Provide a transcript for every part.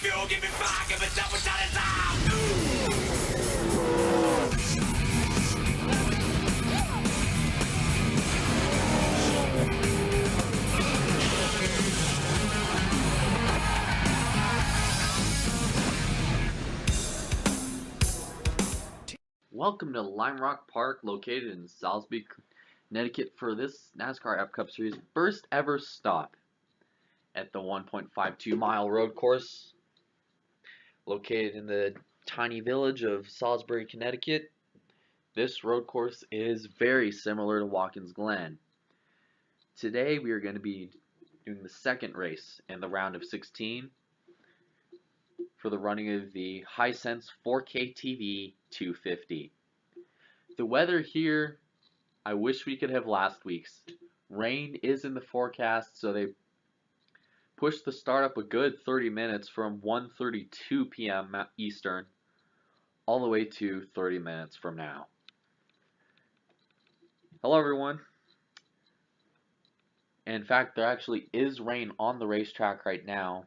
fuel, give me fire, give me double shot of time. Welcome to Lime Rock Park, located in Salisbury, Connecticut, for this NASCAR F Cup Series first ever stop at the 1.52 mile road course located in the tiny village of Salisbury, Connecticut. This road course is very similar to Watkins Glen. Today we are going to be doing the second race in the round of 16 for the running of the Hisense 4K TV 250. The weather here, I wish we could have last week's. Rain is in the forecast, so they pushed the start up a good 30 minutes from 1:32 p.m. Eastern all the way to 30 minutes from now. Hello everyone. In fact, there actually is rain on the racetrack right now,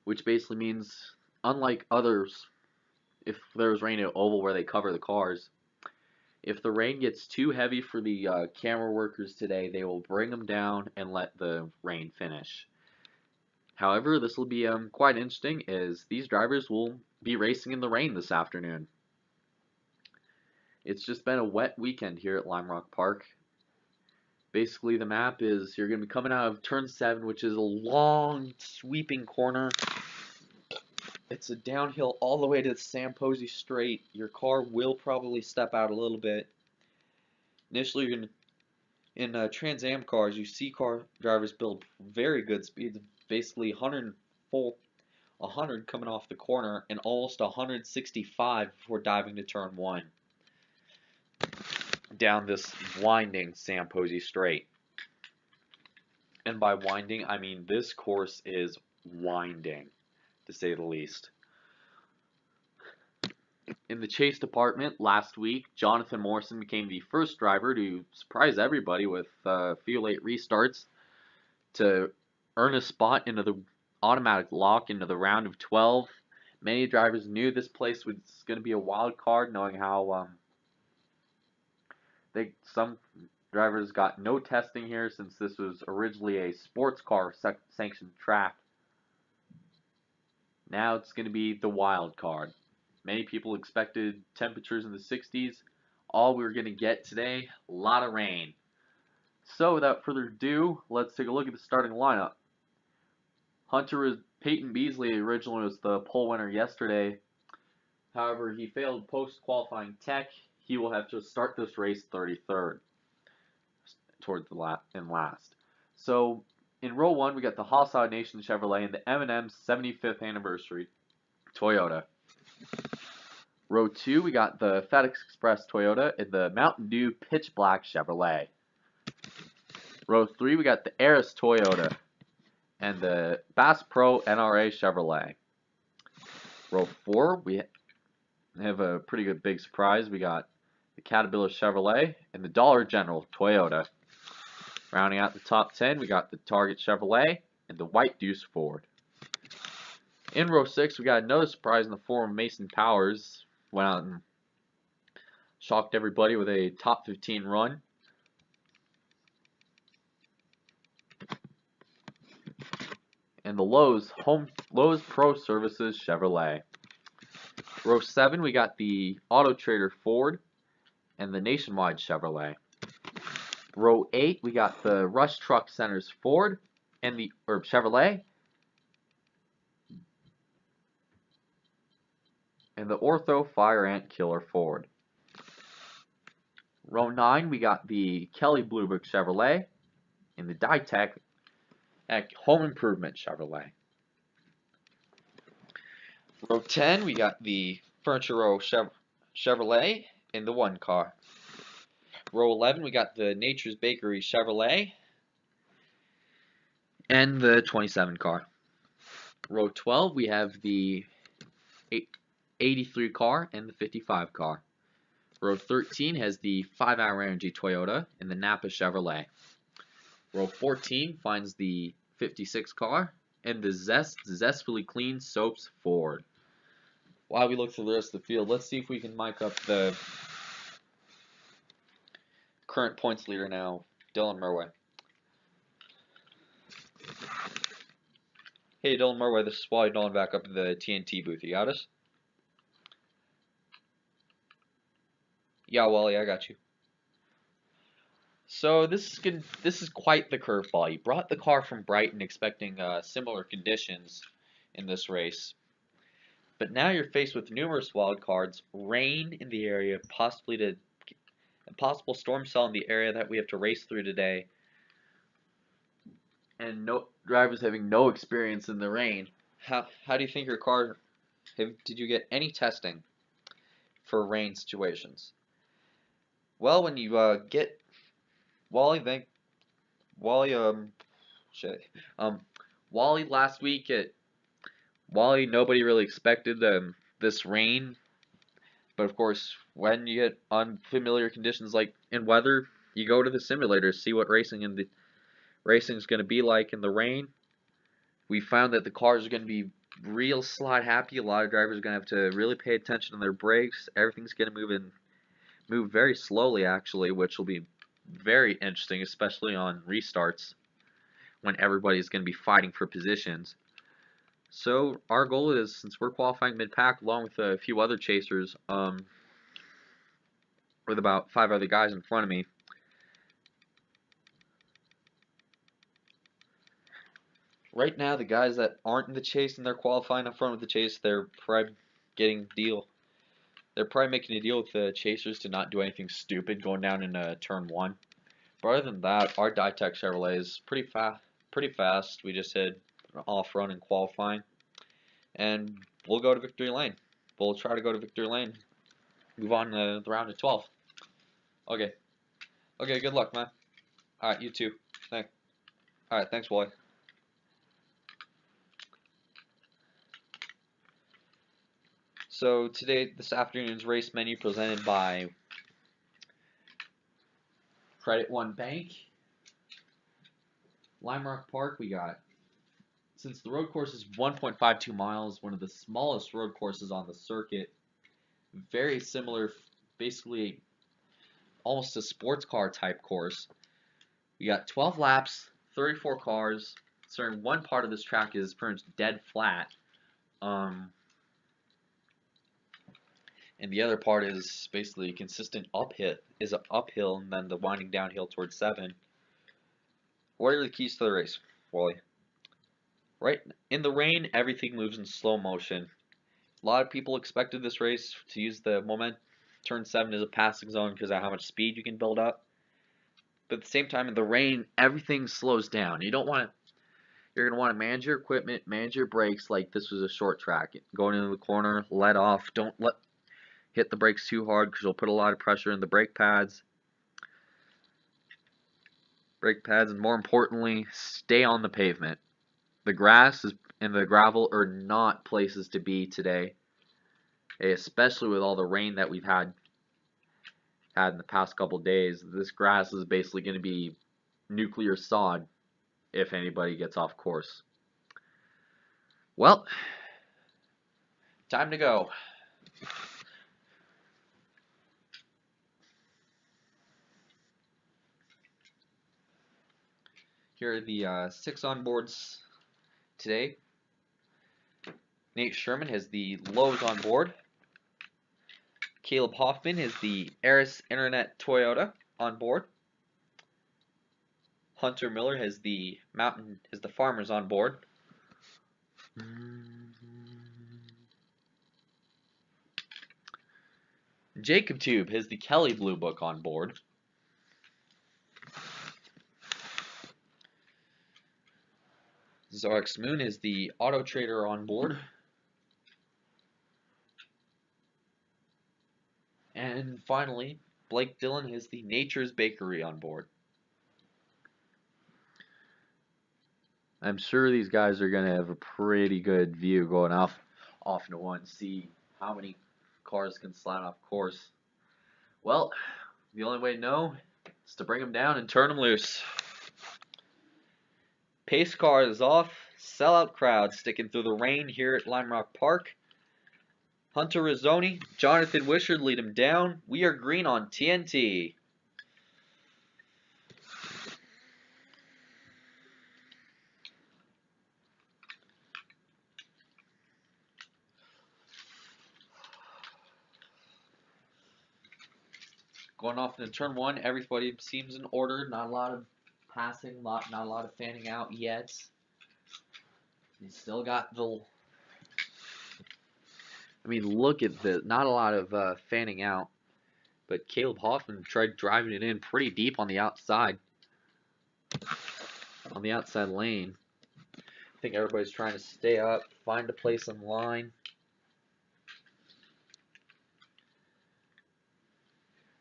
which basically means, unlike others, if there's rain at Oval where they cover the cars, if the rain gets too heavy for the camera workers today, they will bring them down and let the rain finish. However, this will be quite interesting, as these drivers will be racing in the rain this afternoon. It's just been a wet weekend here at Lime Rock Park. Basically, the map is you're going to be coming out of turn 7, which is a long, sweeping corner. It's a downhill all the way to the Samposi Straight. Your car will probably step out a little bit. Initially, you're going to, in Trans Am cars, you see car drivers build very good speeds, basically 100 coming off the corner and almost 165 before diving to turn 1 down this winding Samposi Straight. And by winding, I mean this course is winding, to say the least. In the chase department last week, Jonathan Morrison became the first driver to surprise everybody with a few late restarts to earn a spot into the automatic lock into the round of 12. Many drivers knew this place was going to be a wild card, knowing how some drivers got no testing here since this was originally a sports car sanctioned track. Now it's going to be the wild card. Many people expected temperatures in the 60s. All we were going to get today, a lot of rain. So without further ado, let's take a look at the starting lineup. Peyton Beasley originally was the pole winner yesterday. However, he failed post-qualifying tech. He will have to start this race 33rd towards the last. So in row 1, we got the Hostile Nation Chevrolet and the M&M's 75th anniversary Toyota. Row 2, we got the FedEx Express Toyota and the Mountain Dew Pitch Black Chevrolet. Row 3, we got the Aris Toyota and the Bass Pro NRA Chevrolet. Row 4, we have a pretty good big surprise. We got the Caterpillar Chevrolet and the Dollar General Toyota. Rounding out the top 10, we got the Target Chevrolet and the White Deuce Ford. In row 6, we got another surprise in the form of Mason Powers. Went out and shocked everybody with a top 15 run. And the Lowe's Pro Services Chevrolet. Row 7, we got the Auto Trader Ford and the Nationwide Chevrolet. Row 8, we got the Rush Truck Centers Ford and the Chevrolet and the Ortho Fire Ant Killer Ford. Row 9, we got the Kelly Blue Book Chevrolet and the Ditech Home Improvement Chevrolet. Row 10, we got the Furniture Row Chevrolet in the 1 car. Row 11, we got the Nature's Bakery Chevrolet and the 27 car. Row 12, we have the 83 car and the 55 car. Row 13 has the 5-Hour Energy Toyota and the Napa Chevrolet. Row 14 finds the 56 car and the zestfully clean soaps Ford. While we look through the rest of the field, let's see if we can mic up the current points leader now, Dylan Murway. Hey, Dylan Murway, this is Wally Nolan back up in the TNT booth. You got us? Yeah, Wally, I got you. So this is quite the curveball. You brought the car from Brighton expecting similar conditions in this race, but now you're faced with numerous wild cards, rain in the area, a possible storm cell in the area that we have to race through today, and no drivers having no experience in the rain. How do you think your car? Did you get any testing for rain situations? Well, when you get Wally, shit. Wally last week nobody really expected this rain, but of course, when you get unfamiliar conditions like in weather, you go to the simulator, see what racing is going to be like in the rain. We found that the cars are going to be real slot happy. A lot of drivers are going to have to really pay attention to their brakes. Everything's going to move very slowly actually, which will be very interesting, especially on restarts when everybody's going to be fighting for positions. So our goal is, since we're qualifying mid-pack along with a few other chasers, with about 5 other guys in front of me, right now the guys that aren't in the chase and they're qualifying up front with the chase, they're probably making a deal with the chasers to not do anything stupid going down in turn 1. But other than that, our Ditech Chevrolet is pretty fast. We just hit an off run in qualifying, and we'll go to victory lane. We'll try to go to victory lane. Move on to the round of 12. Okay. Good luck, man. All right, you too. Thanks. All right, thanks, Wally. So this afternoon's race menu presented by Credit One Bank. Lime Rock Park, we got, since the road course is 1.52 miles, one of the smallest road courses on the circuit, very similar, basically almost a sports car type course. We got 12 laps, 34 cars. Certain one part of this track is pretty much dead flat. And the other part is basically consistent uphill, and then the winding downhill towards 7. What are the keys to the race, Wally? Right in the rain, everything moves in slow motion. A lot of people expected this race to use the turn 7 as a passing zone because of how much speed you can build up. But at the same time, in the rain, everything slows down. You're going to want to manage your equipment, manage your brakes like this was a short track. Going into the corner, let off. Don't hit the brakes too hard because you'll put a lot of pressure in the brake pads. And more importantly, stay on the pavement. The grass and the gravel are not places to be today, especially with all the rain that we've had in the past couple days. This grass is basically going to be nuclear sod if anybody gets off course. Well, time to go. Here are the 6 onboards today. Nate Sherman has the Lowe's on board. Caleb Hoffman has the Eris Internet Toyota on board. Hunter Miller has the Farmers on board. Jacob Tube has the Kelly Blue Book on board. Zarx Moon is the Auto Trader on board. And finally, Blake Dillon has the Nature's Bakery on board. I'm sure these guys are going to have a pretty good view going off into one, see how many cars can slide off course. Well, the only way to know is to bring them down and turn them loose. Pace car is off, sellout crowd sticking through the rain here at Lime Rock Park. Hunter Rizzoni, Jonathan Wishard lead him down. We are green on TNT. Going off into turn one, everybody seems in order. Not a lot of passing, not a lot of fanning out yet. You still got the... I mean, look at this. Not a lot of fanning out. But Caleb Hoffman tried driving it in pretty deep on the outside. On the outside lane. I think everybody's trying to stay up, find a place in line.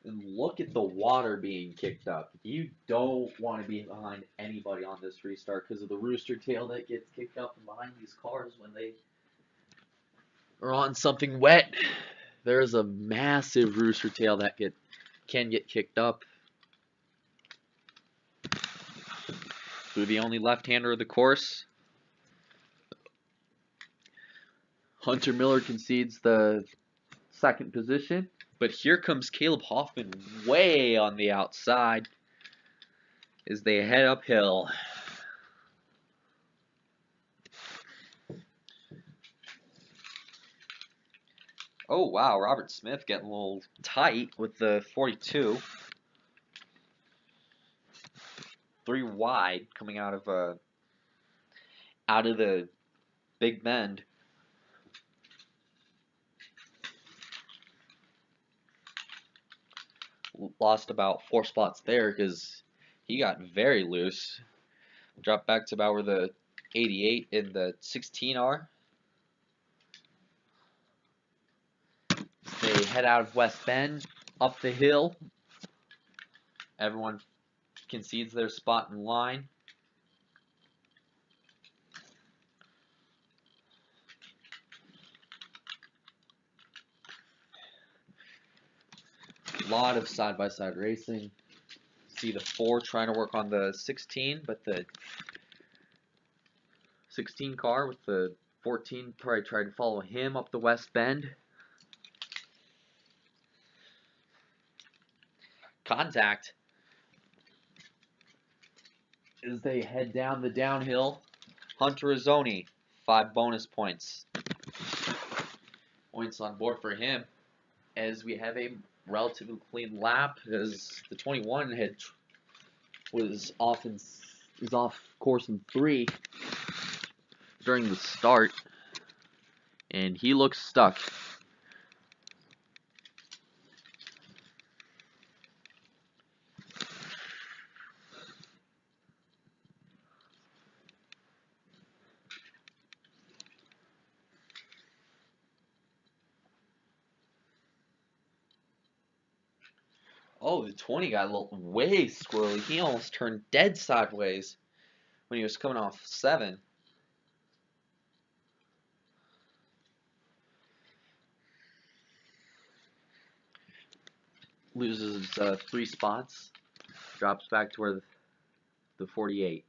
And look at the water being kicked up. You don't want to be behind anybody on this restart because of the rooster tail that gets kicked up behind these cars when they are on something wet. There's a massive rooster tail that can get kicked up. Through the only left-hander of the course. Hunter Miller concedes the second position. But here comes Caleb Hoffman way on the outside as they head uphill. Oh, wow, Robert Smith getting a little tight with the 42. 3 wide coming out of the Big Bend. Lost about 4 spots there because he got very loose. Dropped back to about where the 88 and the 16 are. They head out of West Bend, up the hill. Everyone concedes their spot in line. A lot of side-by-side racing. See the 4 trying to work on the 16, but the 16 car with the 14 probably tried to follow him up the West Bend. Contact. As they head down the downhill. Hunter Rizzoni, 5 bonus points. Points on board for him. As we have a relatively clean lap, as the 21 was off course in 3 during the start, and he looks stuck. Oh, the 20 got a little way squirrely. He almost turned dead sideways when he was coming off 7. Loses 3 spots. Drops back to where the 48.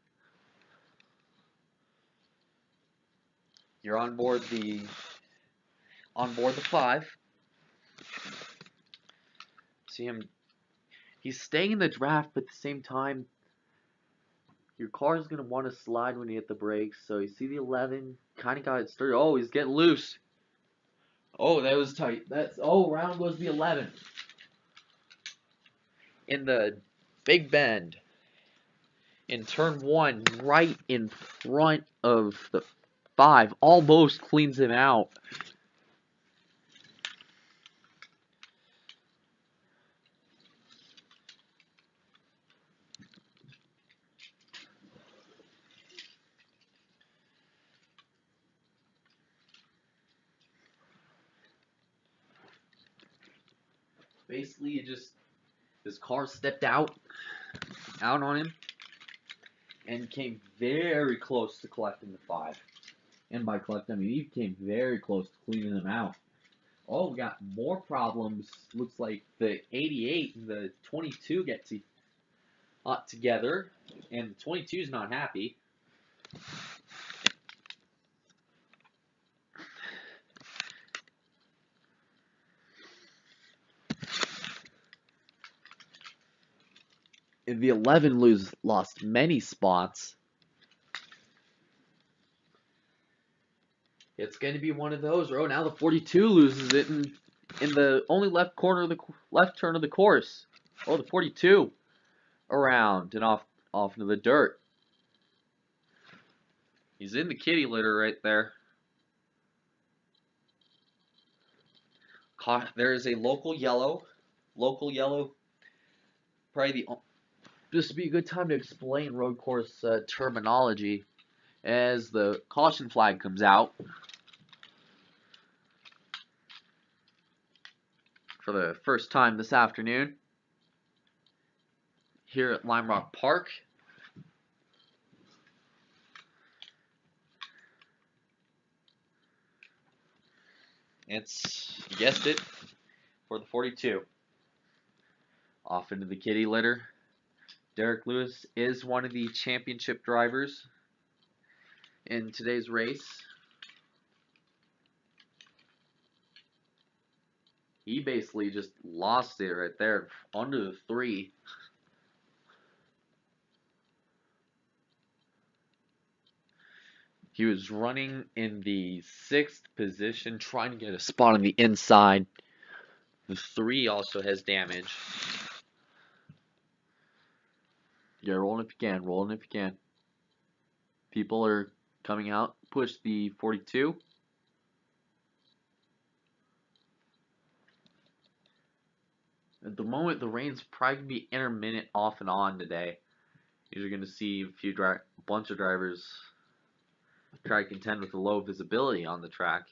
You're on board the 5. See him. He's staying in the draft, but at the same time, your car is going to want to slide when you hit the brakes. So you see the 11, kind of got it started. Oh, he's getting loose. Oh, that was tight. Round goes the 11. In the Big Bend, in turn 1, Right in front of the 5. Almost cleans him out. Basically, his car stepped out on him, and came very close to collecting the 5. And by collecting, I mean he came very close to cleaning them out. Oh, we got more problems. Looks like the 88 and the 22 get together, and the 22 is not happy. The 11 lost many spots. It's going to be one of those. Oh, now the 42 loses it in the only left corner of the left turn of the course. Oh, the 42 around and off into the dirt. He's in the kitty litter right there. There is a local yellow. Probably this would be a good time to explain road course terminology as the caution flag comes out for the first time this afternoon here at Lime Rock Park. It's, you guessed it, for the 42. Off into the kitty litter. Derek Lewis is one of the championship drivers in today's race. He basically just lost it right there under the 3. He was running in the 6th position, trying to get a spot on the inside. The 3 also has damage. Yeah, rolling if you can, rolling if you can. People are coming out. Push the 42. At the moment, the rain's probably going to be intermittent off and on today. You're going to see a bunch of drivers try to contend with the low visibility on the track.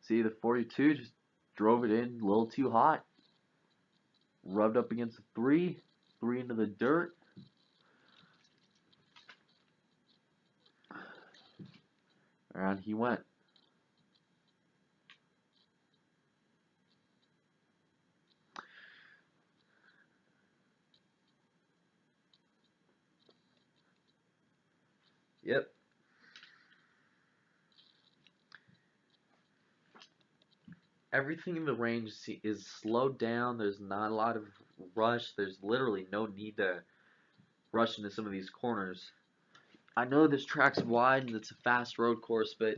See, the 42 just drove it in a little too hot. Rubbed up against the 3 into the dirt. Around he went. Yep. Everything in the range is slowed down. There's not a lot of rush. There's literally no need to rush into some of these corners. I know this track's wide and it's a fast road course, but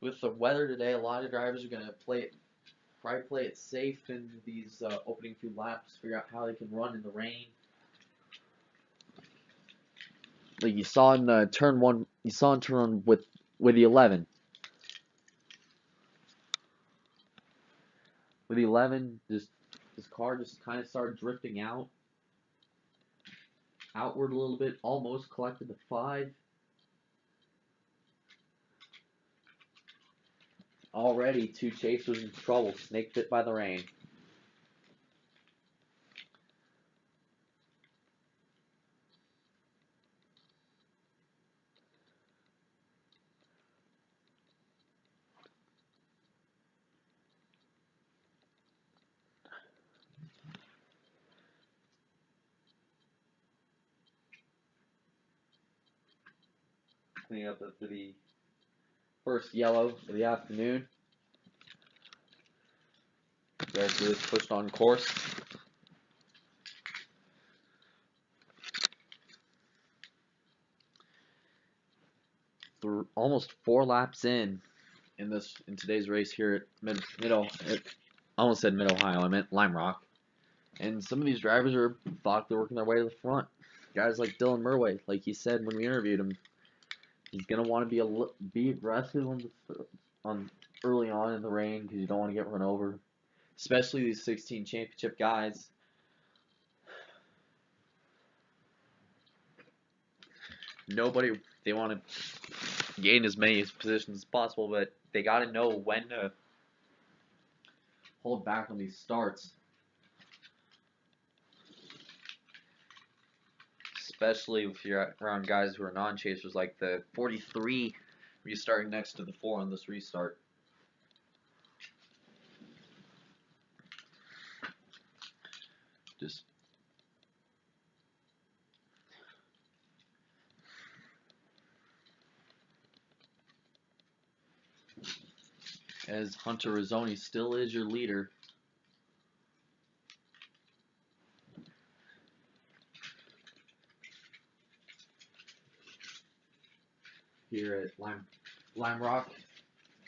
with the weather today, a lot of drivers are going to probably play it safe in these opening few laps, figure out how they can run in the rain. Like you saw in turn 1, with the 11. With the 11, this car just kind of started drifting outward a little bit, almost collected the 5. Already 2 chasers in trouble, snake bit by the rain. Cleaning up after the first yellow of the afternoon. Derek Lewis pushed on course. Almost 4 laps in today's race here at I almost said Mid-Ohio, I meant Lime Rock. And some of these drivers thought they're working their way to the front. Guys like Dylan Murway, like he said when we interviewed him, he's gonna want to be aggressive on early on in the rain because you don't want to get run over, especially these 16 championship guys. They want to gain as many positions as possible, but they got to know when to hold back on these starts. Especially if you're around guys who are non-chasers, like the 43 restarting next to the 4 on this restart. Just as Hunter Rizzoni still is your leader. here at Lime Rock,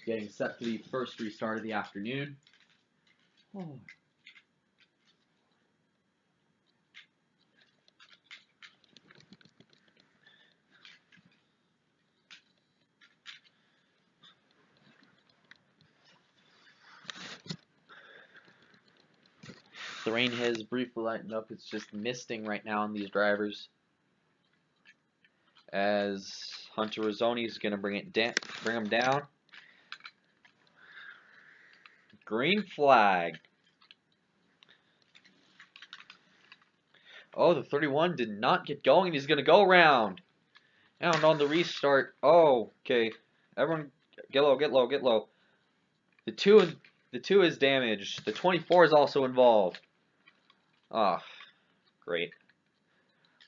getting set for the first restart of the afternoon. Oh. The rain has briefly lightened up. It's just misting right now on these drivers. As Hunter Rizzoni is going to bring them down. Green flag. Oh, the 31 did not get going. He's going to go around. And on the restart. Oh, okay. Everyone, get low, get low, get low. The two is damaged. The 24 is also involved. Ah, great.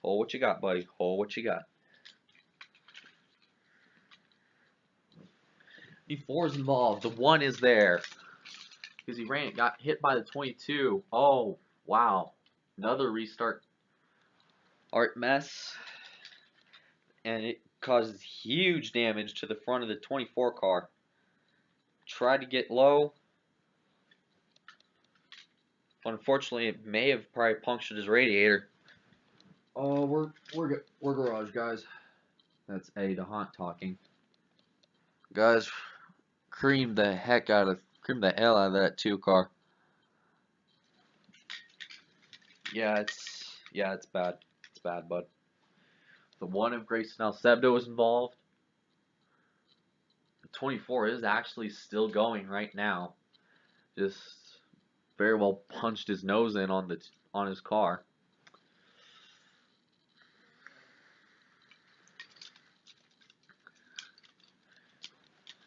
Oh, what you got, buddy? Oh, what you got? The 4 is involved. The 1 is there. Because he got hit by the 22. Oh, wow. Another restart. Art mess. And it causes huge damage to the front of the 24 car. Tried to get low. Unfortunately, it may have probably punctured his radiator. Oh, we're garage guys. That's Eddie DeHaan talking. Guys, creamed the hell out of that 2 car. Yeah, it's bad. It's bad, bud. The 1 of Grayson Alcebdo was involved. The 24 is actually still going right now. Just very well punched his nose in on his car.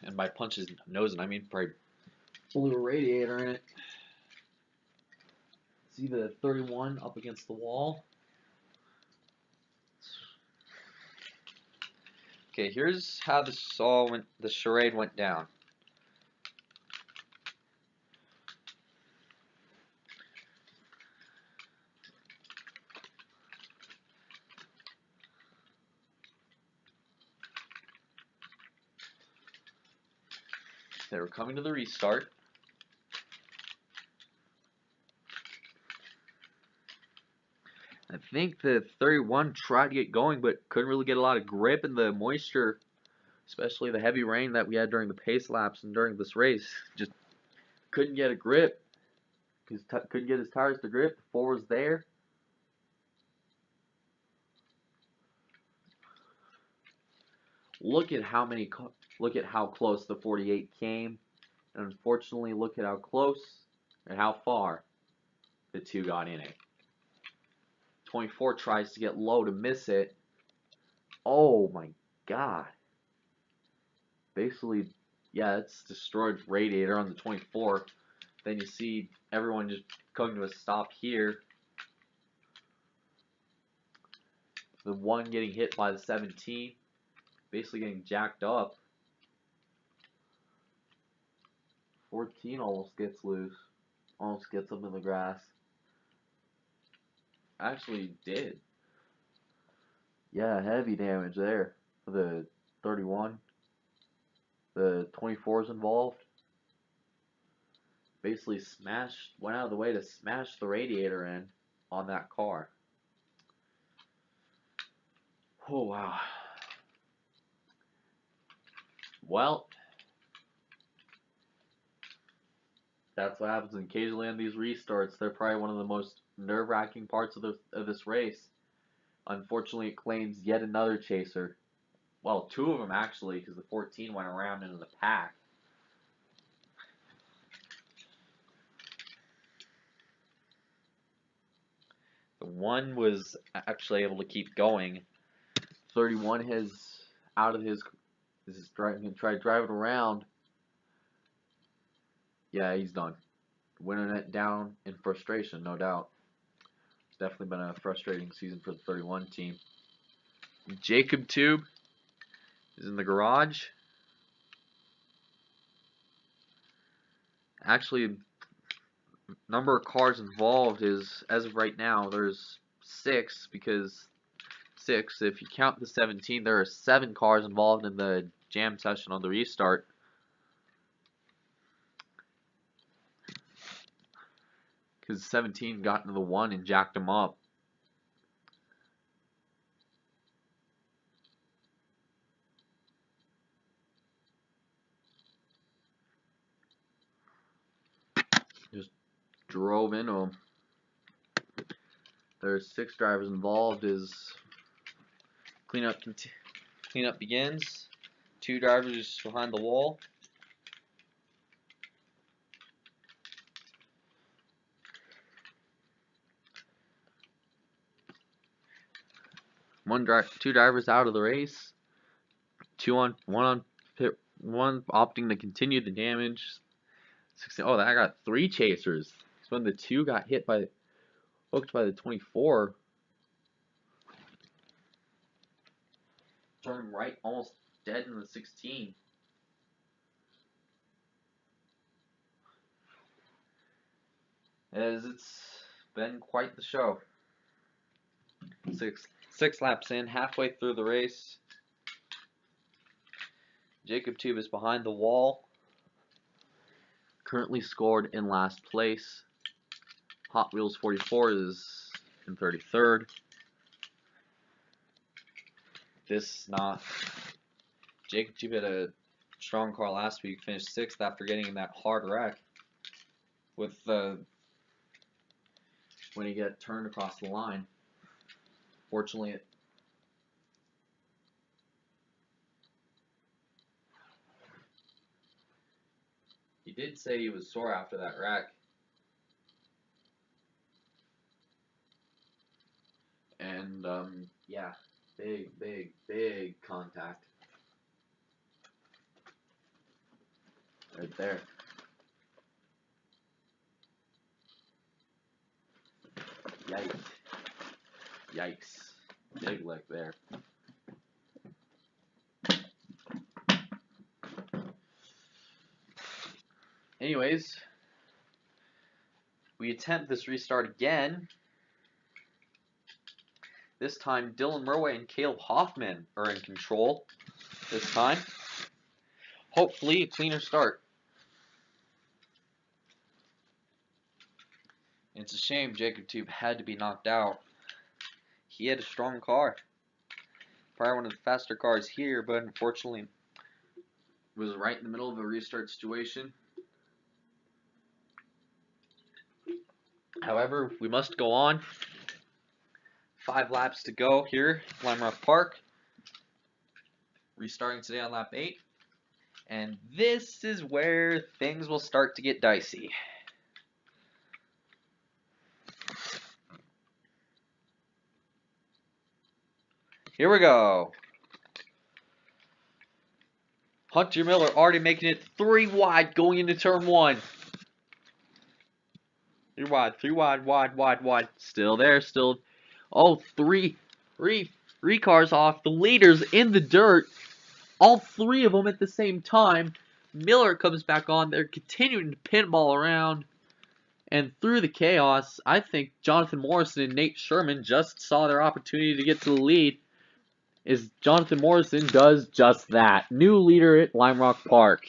And by punch his nose in, I mean probably Blew a radiator in it. See the 31 up against the wall. Okay, here's how the charade went down. They were coming to the restart. I think the 31 tried to get going, but couldn't really get a lot of grip in the moisture, especially the heavy rain that we had during the pace laps and during this race. Just couldn't get a grip. Couldn't get his tires to grip. The 4 was there. Look at how close the 48 came, and unfortunately, look at how close and how far the 2 got in it. 24 tries to get low to miss it. Oh my god. Basically, yeah, it's destroyed radiator on the 24. Then you see everyone just coming to a stop here. The 1 getting hit by the 17. Basically getting jacked up. 14 almost gets loose. Almost gets him in the grass. Actually did. Yeah, heavy damage there for the 31. The 24 is involved. Basically went out of the way to smash the radiator in on that car. Oh, wow. Well, that's what happens occasionally on these restarts. They're probably one of the most nerve-wracking parts of this race. Unfortunately, it claims yet another chaser. Well, 2 of them actually, because the 14 went around into the pack. The 1 was actually able to keep going. 31 has out of his driving, tried driving around. Yeah, he's done. Winning it down in frustration, no doubt. It's definitely been a frustrating season for the 31 team. Jacob Tube is in the garage. Actually, number of cars involved is, as of right now, there's 6 because 6. If you count the 17, there are 7 cars involved in the jam session on the restart. Because 17 got into the 1 and jacked him up. Just drove into him. There's 6 drivers involved. As cleanup begins. 2 drivers behind the wall. Two drivers out of the race. One opting to continue the damage. 16, oh, that got 3 chasers. So when the 2 got hooked by the 24, turned right, almost dead in the 16. As it's been quite the show. Six laps in, halfway through the race. Jacob Tube is behind the wall. Currently scored in last place. Hot Wheels 44 is in 33rd. Jacob Tube had a strong car last week, finished 6th after getting in that hard wreck with when he got turned across the line. Fortunately, he did say he was sore after that wreck. And, yeah, big contact. Right there. Yikes. Big leg there. Anyways, we attempt this restart again. This time, Dylan Murway and Caleb Hoffman are in control this time. Hopefully, a cleaner start. It's a shame Jacob Tube had to be knocked out. He had a strong car. Probably one of the faster cars here, but unfortunately was right in the middle of a restart situation. However, we must go on. 5 laps to go here, Lime Rock Park. Restarting today on lap 8. And this is where things will start to get dicey. Here we go. Hunter Miller already making it 3 wide going into turn 1. 3 wide. Still there, oh, three cars off. The leaders in the dirt. All 3 of them at the same time. Miller comes back on. They're continuing to pinball around. And through the chaos, I think Jonathan Morrison and Nate Sherman just saw their opportunity to get to the lead. As Jonathan Morrison does just that. New leader at Lime Rock Park.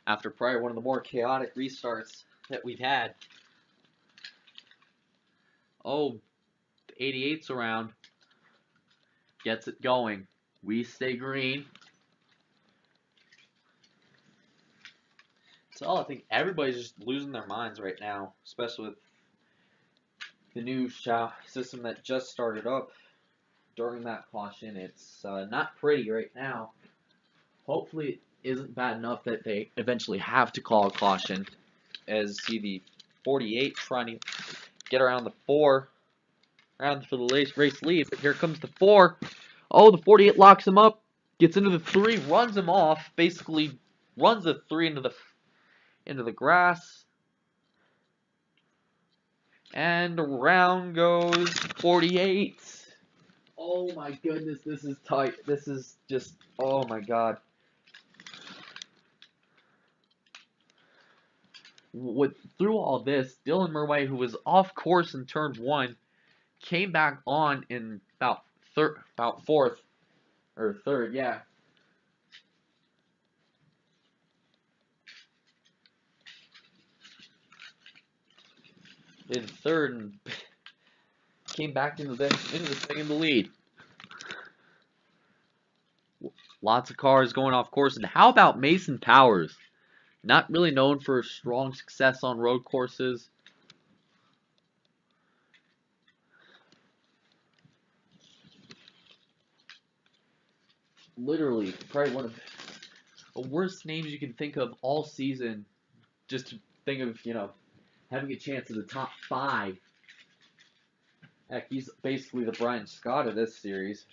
After probably one of the more chaotic restarts that we've had. Oh, the 88's around. Gets it going. We stay green. So I think everybody's just losing their minds right now, especially with the new system that just started up during that caution. It's not pretty right now. Hopefully it isn't bad enough that they eventually have to call a caution. As see the 48 trying to get around the 4, around for the race lead, but here comes the 4. Oh, the 48 locks him up, gets into the 3, runs him off, basically runs the 3 into the grass. And around goes 48. Oh my goodness, this is tight. This is just, oh my god. Through all this, Dylan Murway, who was off course in turn 1, came back on in about fourth or third, yeah. In third and came back into the thing in the lead. Lots of cars going off course. And how about Mason Powers? Not really known for strong success on road courses. Literally, probably one of the worst names you can think of all season. Just to think of, having a chance at the top 5. Heck, he's basically the Brian Scott of this series.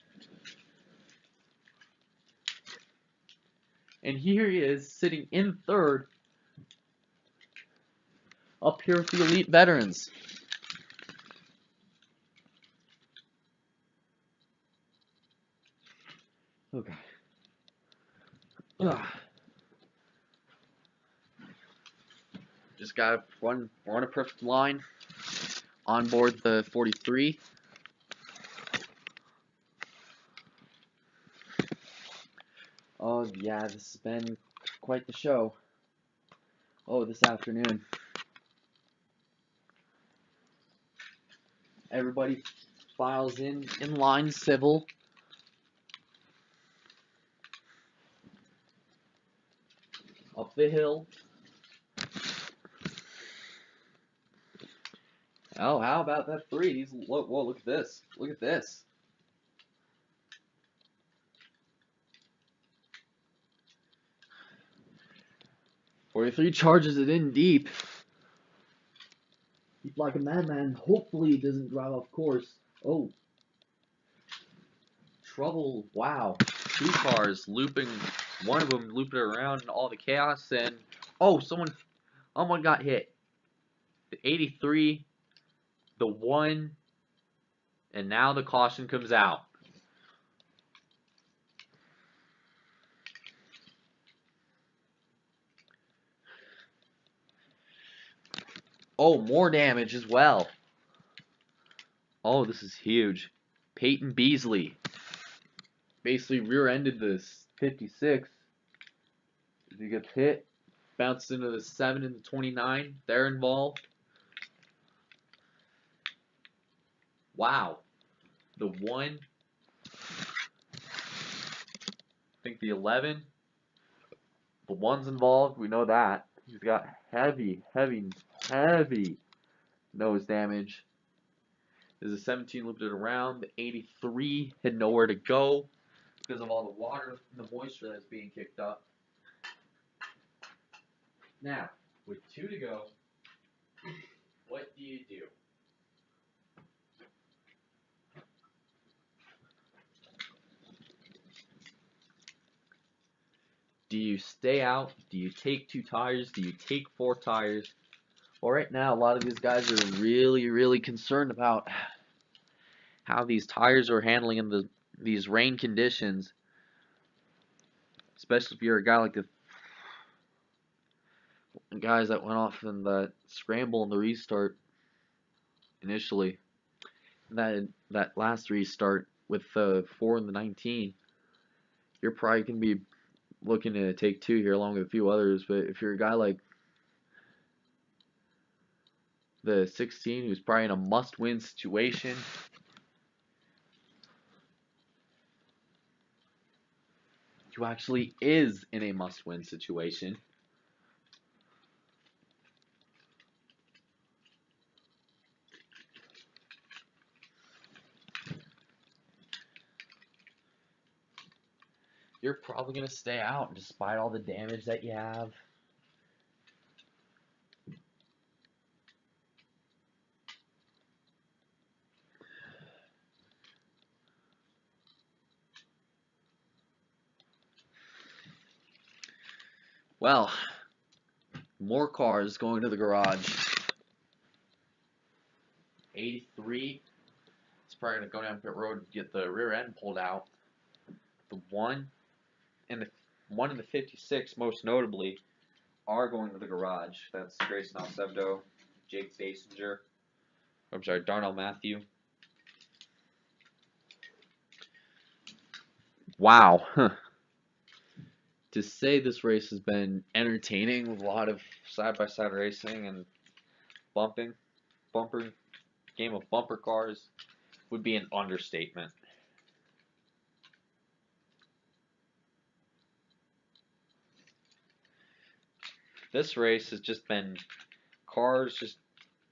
And here he is, sitting in third, up here with the elite veterans. Oh, God. Ugh. Just got to run a perfect line on board the 43. Oh, yeah, this has been quite the show. Oh, this afternoon. Everybody files in line civil. Up the hill. Oh, how about that 3? Whoa, look at this. Look at this. .43 charges it in deep. Deep like a madman. Hopefully he doesn't drive off course. Oh. Trouble. Wow. 2 cars looping. One of them looping around in all the chaos. And, oh, someone got hit. The 83. The 1. And now the caution comes out. Oh, more damage as well. Oh, this is huge. Peyton Beasley basically rear-ended this 56. He gets hit, bounced into the 7 and the 29. They're involved. Wow. The 1. I think the 11. The 1's involved. We know that. He's got heavy nose damage. There's a 17 looped it around. The 83 had nowhere to go because of all the water and the moisture that's being kicked up. Now, with 2 to go, what do you do? Do you stay out? Do you take 2 tires? Do you take 4 tires? Well, right now, a lot of these guys are really concerned about how these tires are handling in these rain conditions. Especially if you're a guy like the guys that went off in the scramble and the restart initially. That last restart with the 4 and the 19, you're probably going to be looking to take 2 here along with a few others. But if you're a guy like the 16 who's probably in a must-win situation, who actually is in a must-win situation, you're probably going to stay out despite all the damage that you have. Well, more cars going to the garage. 83. It's probably going to go down pit road and get the rear end pulled out. The 1 and the 56, most notably, are going to the garage. That's Grayson Alcevdo, Jake Basinger. I'm sorry, Darnell Matthew. Wow. To say this race has been entertaining with a lot of side-by-side racing and bumper game of bumper cars would be an understatement. This race has just been cars just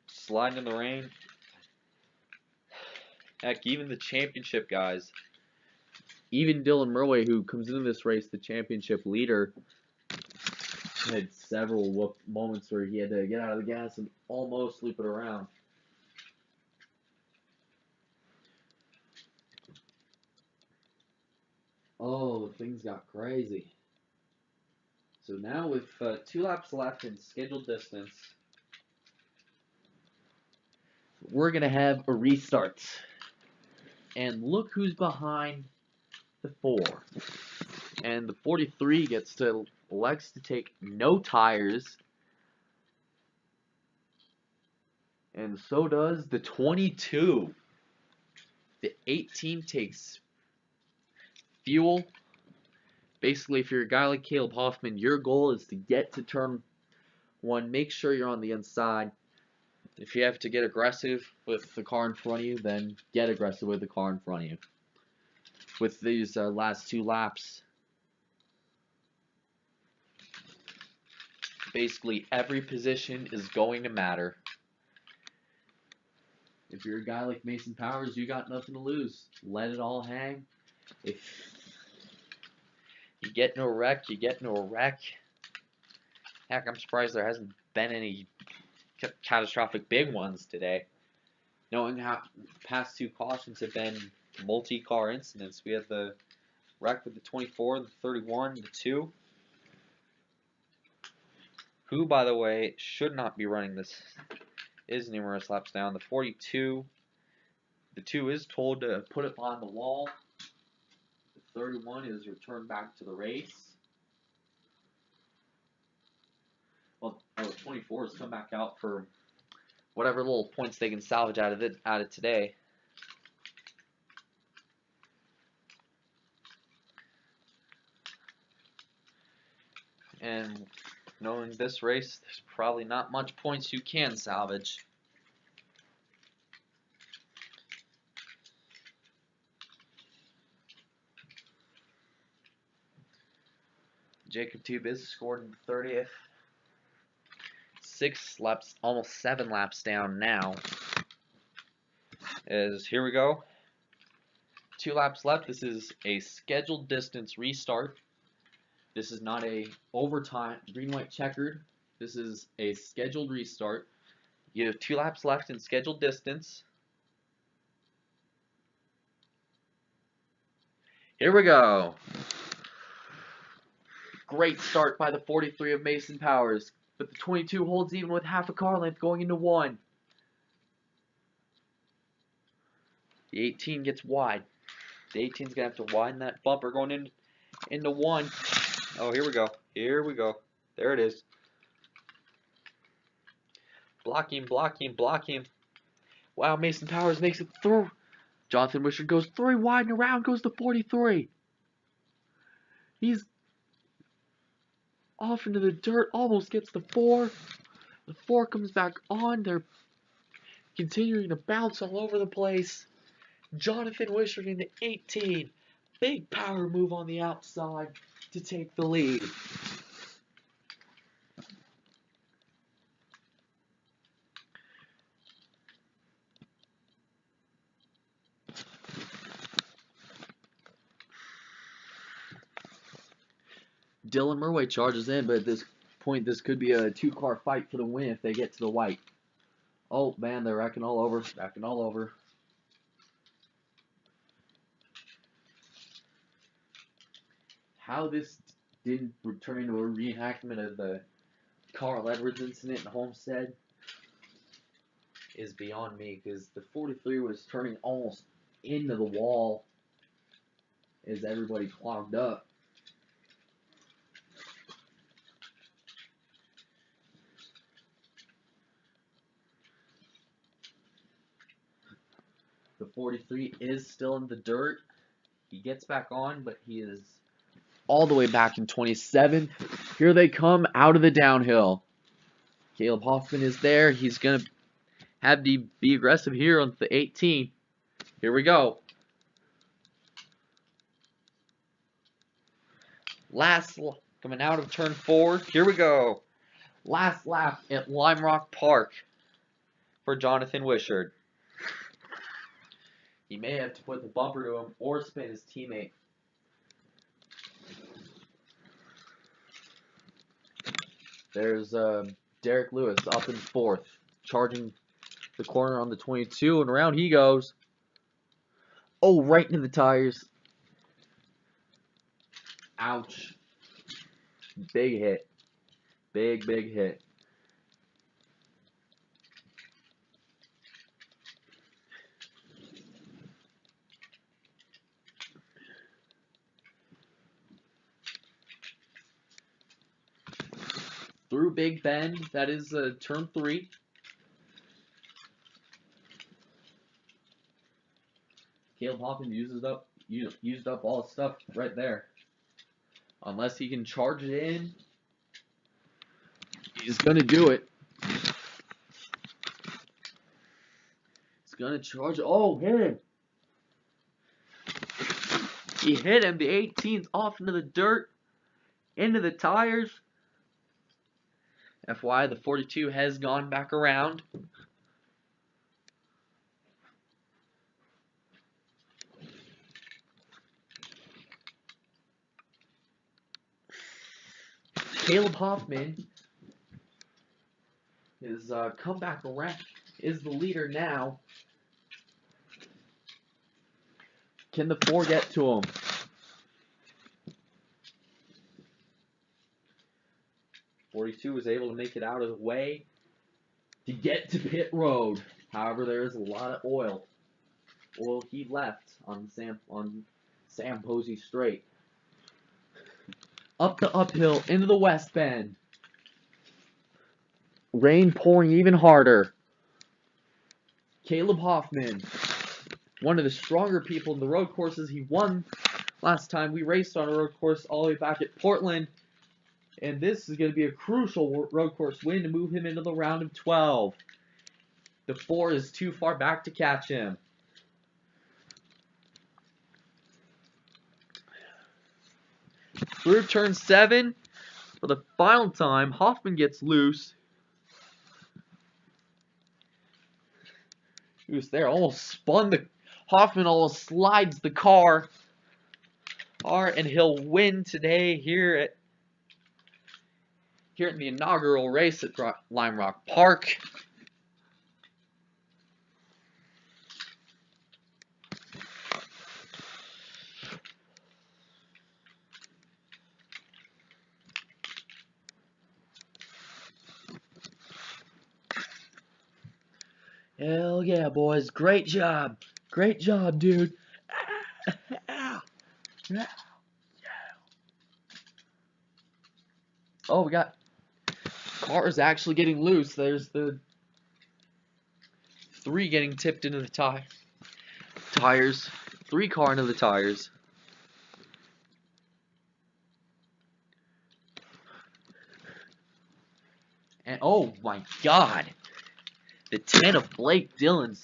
sliding in the rain. Heck, even the championship guys, even Dylan Murray, who comes into this race the championship leader, had several moments where he had to get out of the gas and almost loop it around. Oh, things got crazy. So now with 2 laps left in scheduled distance, we're going to have a restart. And look who's behind the 4. And the 43 elects to take no tires. And so does the 22. The 18 takes fuel. Basically, if you're a guy like Caleb Hoffman, your goal is to get to turn 1. Make sure you're on the inside. If you have to get aggressive with the car in front of you, then get aggressive with the car in front of you. With these last 2 laps, basically every position is going to matter. If you're a guy like Mason Powers, you got nothing to lose. Let it all hang. If you get into a wreck, you get into a wreck. Heck, I'm surprised there hasn't been any catastrophic big ones today. Knowing how past 2 cautions have been multi-car incidents. We had the wreck with the 24, the 31, the 2. Who, by the way, should not be running this, is numerous laps down. The 42, the 2 is told to put it on the wall. The 31 is returned back to the race. Well, the 24 has come back out for whatever little points they can salvage out of today. And knowing this race, there's probably not much points you can salvage. Jacob Tube is scored in the 30th. 6 laps, almost 7 laps down now. Here we go. 2 laps left. This is a scheduled distance restart. This is not a overtime, green-white checkered. This is a scheduled restart. You have 2 laps left in scheduled distance. Here we go. Great start by the 43 of Mason Powers, but the 22 holds even with half a car length going into 1. The 18 gets wide. The 18's going to have to widen that bumper going into 1. Oh, here we go. Here we go. There it is. Block him, block him, block him. Wow, Mason Powers makes it through. Jonathan Morrison goes 3 wide and around goes the 43. He's off into the dirt, almost gets the 4. The 4 comes back on. They're continuing to bounce all over the place. Jonathan Wishart into 18. Big power move on the outside to take the lead. Dylan Murray charges in, but at this point, this could be a 2-car fight for the win if they get to the white. Oh, man, they're wrecking all over, backing all over. How this didn't turn into a reenactment of the Carl Edwards incident in Homestead is beyond me, because the 43 was turning almost into the wall as everybody clogged up. The 43 is still in the dirt. He gets back on, but he is all the way back in 27th. Here they come out of the downhill. Caleb Hoffman is there. He's going to have to be aggressive here on the 18th. Here we go. Coming out of turn 4. Here we go. Last lap at Lime Rock Park for Jonathan Wishart. He may have to put the bumper to him or spin his teammate. There's Derek Lewis up in 4th, charging the corner on the 22, and around he goes. Oh, right into the tires. Ouch. Big hit. Big hit. Through Big Bend, that is turn 3. Caleb Hoffman used up all his stuff right there. Unless he can charge it in, he's gonna do it. He's gonna charge it. Oh, hit him! He hit him. The 18's off into the dirt, into the tires. FYI, the 42 has gone back around. Caleb Hoffman is come back around, is the leader now. Can the 4 get to him? .42 was able to make it out of the way to get to pit road. However, there is a lot of oil heat left on Sam Posey Straight. Up the uphill into the West Bend. Rain pouring even harder. Caleb Hoffman, one of the stronger people in the road courses. He won last time we raced on a road course all the way back at Portland. And this is going to be a crucial road course win to move him into the round of 12. The 4 is too far back to catch him. Through turn 7, for the final time, Hoffman gets loose. He was there, almost spun the... Hoffman almost slides the car. And he'll win today here in the inaugural race at Lime Rock Park. Hell yeah, boys. Great job. Great job, dude. Oh, we got cars actually getting loose. There's the 3 getting tipped into the tires. 3 car into the tires. And oh my god. The 10 of Blake Dillon.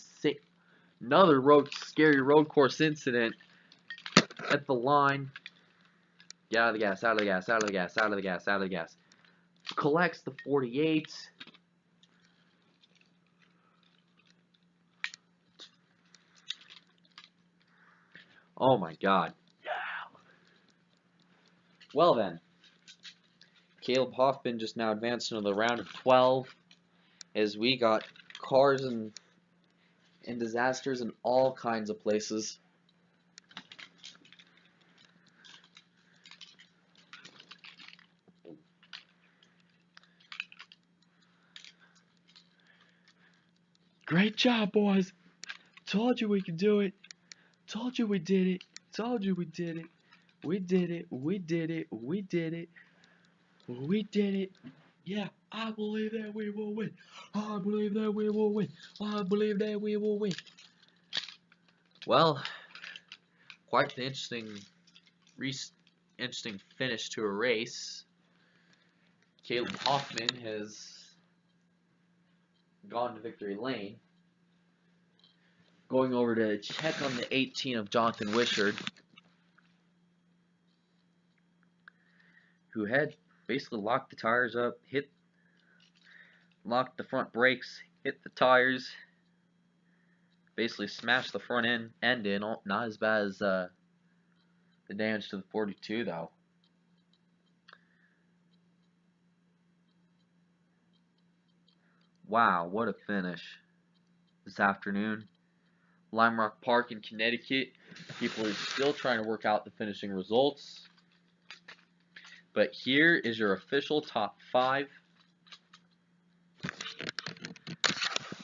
Another scary road course incident at the line. Get out of the gas, out of the gas, out of the gas, out of the gas, out of the gas. Collects the 48. Oh my god. Well then. Caleb Hoffman just now advanced into the round of 12 as we got cars and disasters in all kinds of places. Great job, boys. Told you we could do it. Told you we did it. Told you we did it. We did it. We did it. We did it. We did it. Yeah, I believe that we will win. I believe that we will win. I believe that we will win. Well, quite the interesting finish to a race. Caleb Hoffman has gone to victory lane. Going over to check on the 18 of Jonathan Wishart, who had basically locked the tires up, locked the front brakes, hit the tires, basically smashed the front end in. Not as bad as the damage to the 42 though. Wow, what a finish this afternoon. Lime Rock Park in Connecticut. People are still trying to work out the finishing results. But here is your official top 5.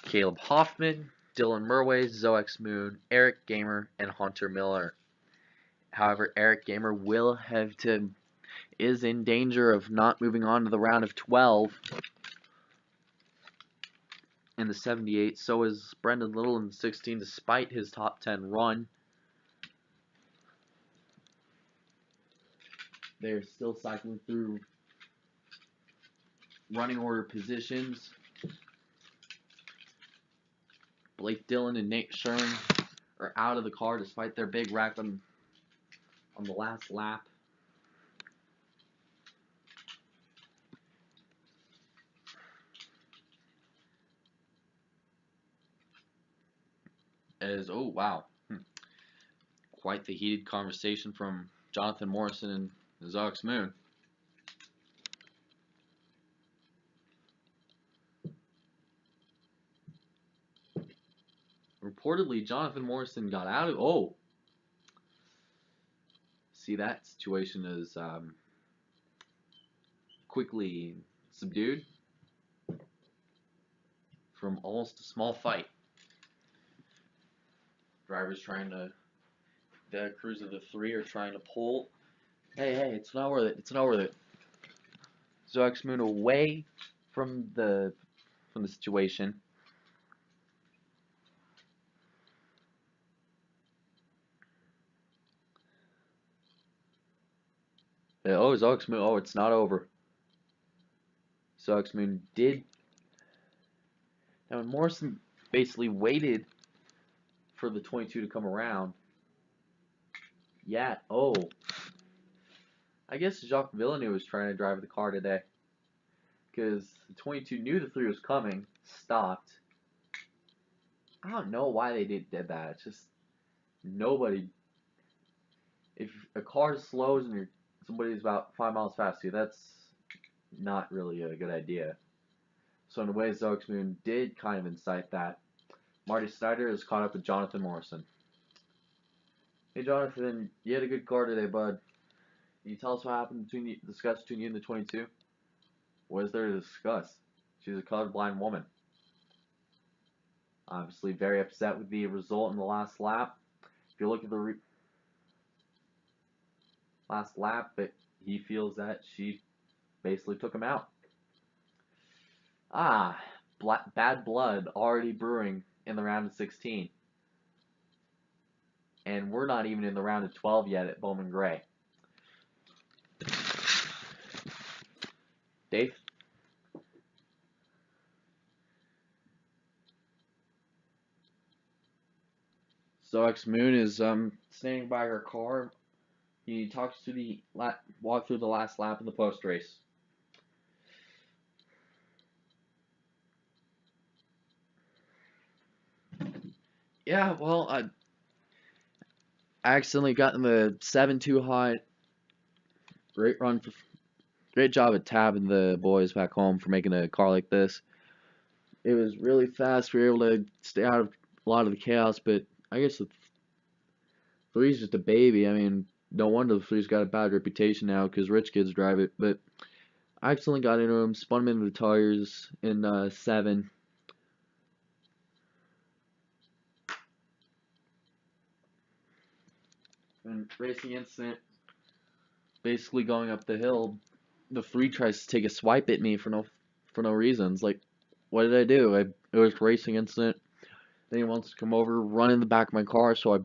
Caleb Hoffman, Dylan Murway, Zoex Moon, Eric Gamer, and Hunter Miller. However, Eric Gamer is in danger of not moving on to the round of 12 in the 78. So is Brendan Little in 16, despite his top 10 run. They're still cycling through running order positions. Blake Dillon and Nate Sherman are out of the car despite their big wreck on the last lap. Oh wow, quite the heated conversation from Jonathan Morrison and Zoex Moon. Reportedly, Jonathan Morrison got out of. Oh, see, that situation is quickly subdued from almost a small fight. Drivers trying to, the crews of the 3 are trying to pull. Hey, it's not worth it. It's not worth it. Zoex Moon away from the situation. Oh, Zoex Moon. Oh, it's not over. Zoex Moon did. Now, when Morrison basically waited for the 22 to come around. Yeah. Oh. I guess Jacques Villeneuve was trying to drive the car today, because the 22 knew the 3 was coming, stopped. I don't know why they did that. It's just nobody. If a car slows and somebody's about 5 miles faster, that's not really a good idea. So in a way, Zoex Moon did kind of incite that. Marty Snyder is caught up with Jonathan Morrison. Hey Jonathan, you had a good car today, bud. Can you tell us what happened between you and the 22? What is there to discuss? She's a colorblind woman. Obviously very upset with the result in the last lap. If you look at the last lap, he feels that she basically took him out. Bad blood already brewing in the round of 16. And we're not even in the round of 12 yet at Bowman Gray. Dave? Zoex Moon is standing by her car. He talks to the walk through the last lap of the post race. Yeah, well, I accidentally got in the 7-2 hot. Great run, great job at Tab and the boys back home for making a car like this. It was really fast. We were able to stay out of a lot of the chaos, but I guess the 3's just a baby. I mean, no wonder the 3's got a bad reputation now because rich kids drive it. But I accidentally got into him, spun him into the tires in 7. And racing incident, basically going up the hill, the 3 tries to take a swipe at me for no reasons. Like, what did I do? It was racing incident. Then he wants to come over, run in the back of my car, so I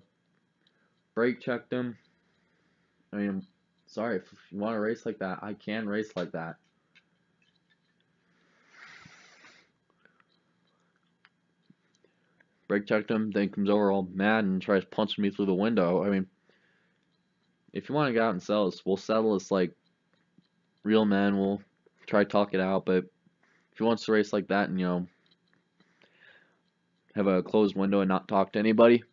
brake checked him. I mean, sorry, if you want to race like that, I can race like that. Brake checked him, then comes over all mad and tries punching me through the window. I mean, if you want to go out and sell us, we'll settle this like real men. We'll try to talk it out, but if he wants to race like that and, you know, have a closed window and not talk to anybody,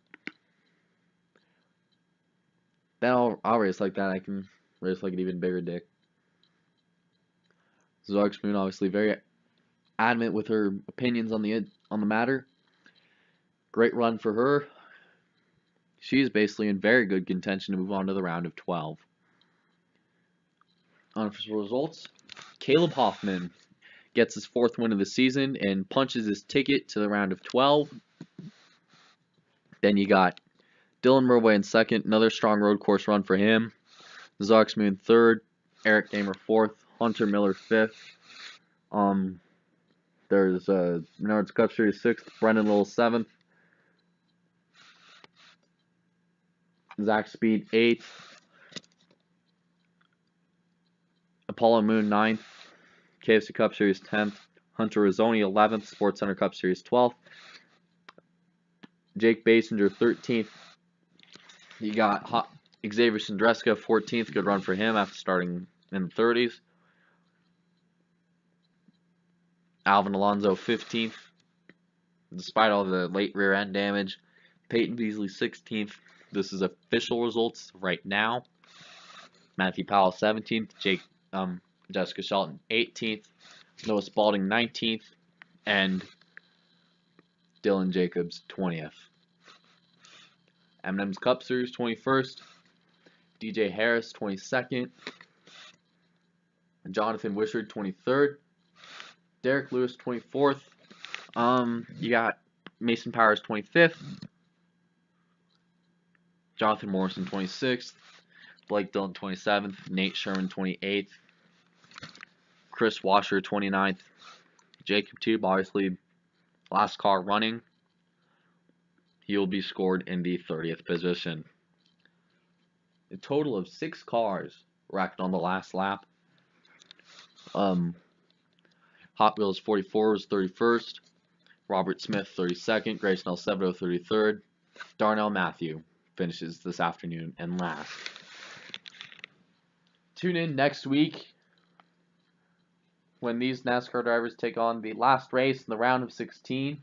then I'll race like that. I can race like an even bigger dick. Zark's Moon obviously very adamant with her opinions on the matter. Great run for her. She is basically in very good contention to move on to the round of 12. Unofficial results: Caleb Hoffman gets his 4th win of the season and punches his ticket to the round of 12. Then you got Dylan Murway in 2nd, another strong road course run for him. Zark's Moon 3rd, Eric Damer 4th, Hunter Miller 5th. There's Menards Cup Series 6th, Brendan Little 7th, Zach Speed 8th, Apollo Moon 9th, KFC Cup Series 10th, Hunter Rizzoni 11th, Sports Center Cup Series 12th, Jake Basinger 13th. You got Xavier Sandreska 14th, good run for him after starting in the 30s. Alvin Alonso 15th, despite all the late rear end damage. Peyton Beasley 16th. This is official results right now. Matthew Powell 17th, Jessica Shelton 18th, Noah Spalding 19th, and Dylan Jacobs 20th. M&M's Cup Series 21st, DJ Harris 22nd, Jonathan Wishart 23rd, Derek Lewis 24th. You got Mason Powers 25th, Jonathan Morrison 26th, Blake Dillon 27th, Nate Sherman 28th, Chris Washer 29th, Jacob Tube, obviously last car running. He will be scored in the 30th position. A total of 6 cars wrecked on the last lap. Hot Wheels 44 was 31st, Robert Smith 32nd, Grayson Alcevedo 33rd, Darnell Matthew finishes this afternoon and last. Tune in next week when these NASCAR drivers take on the last race in the round of 16.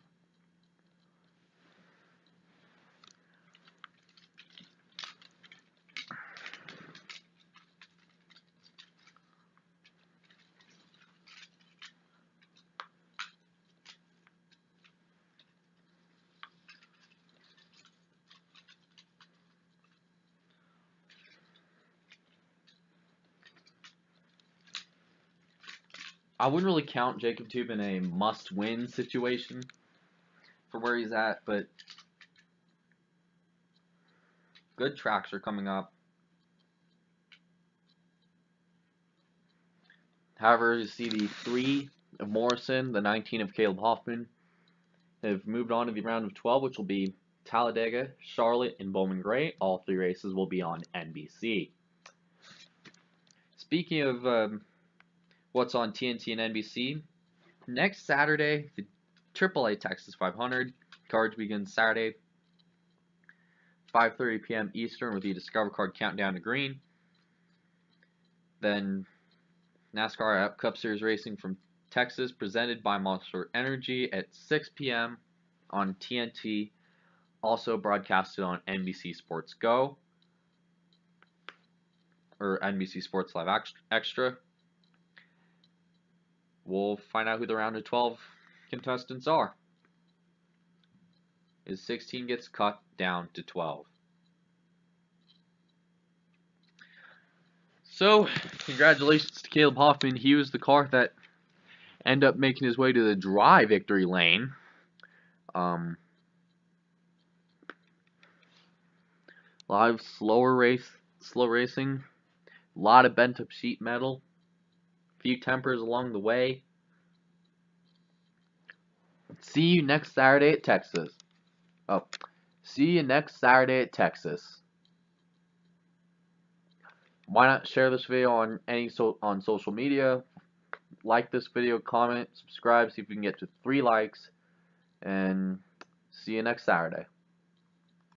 I wouldn't really count Jacob Tube in a must-win situation for where he's at, but good tracks are coming up. However, you see the 3 of Morrison, the 19 of Caleb Hoffman, have moved on to the round of 12, which will be Talladega, Charlotte, and Bowman Gray. All 3 races will be on NBC. Speaking of what's on TNT and NBC, next Saturday, the AAA Texas 500 cards begin Saturday, 5:30 p.m. Eastern with the Discover Card Countdown to Green. Then NASCAR Cup Series Racing from Texas, presented by Monster Energy at 6 p.m. on TNT, also broadcasted on NBC Sports Go, or NBC Sports Live Extra. We'll find out who the round of 12 contestants are, as 16 gets cut down to 12. So, congratulations to Caleb Hoffman. He was the car that ended up making his way to the dry victory lane. A lot of slow racing, a lot of bent up sheet metal, a few tempers along the way. See you next Saturday at Texas. why not share this video on on social media? Like this video, comment, subscribe, see if we can get to 3 likes, and see you next Saturday.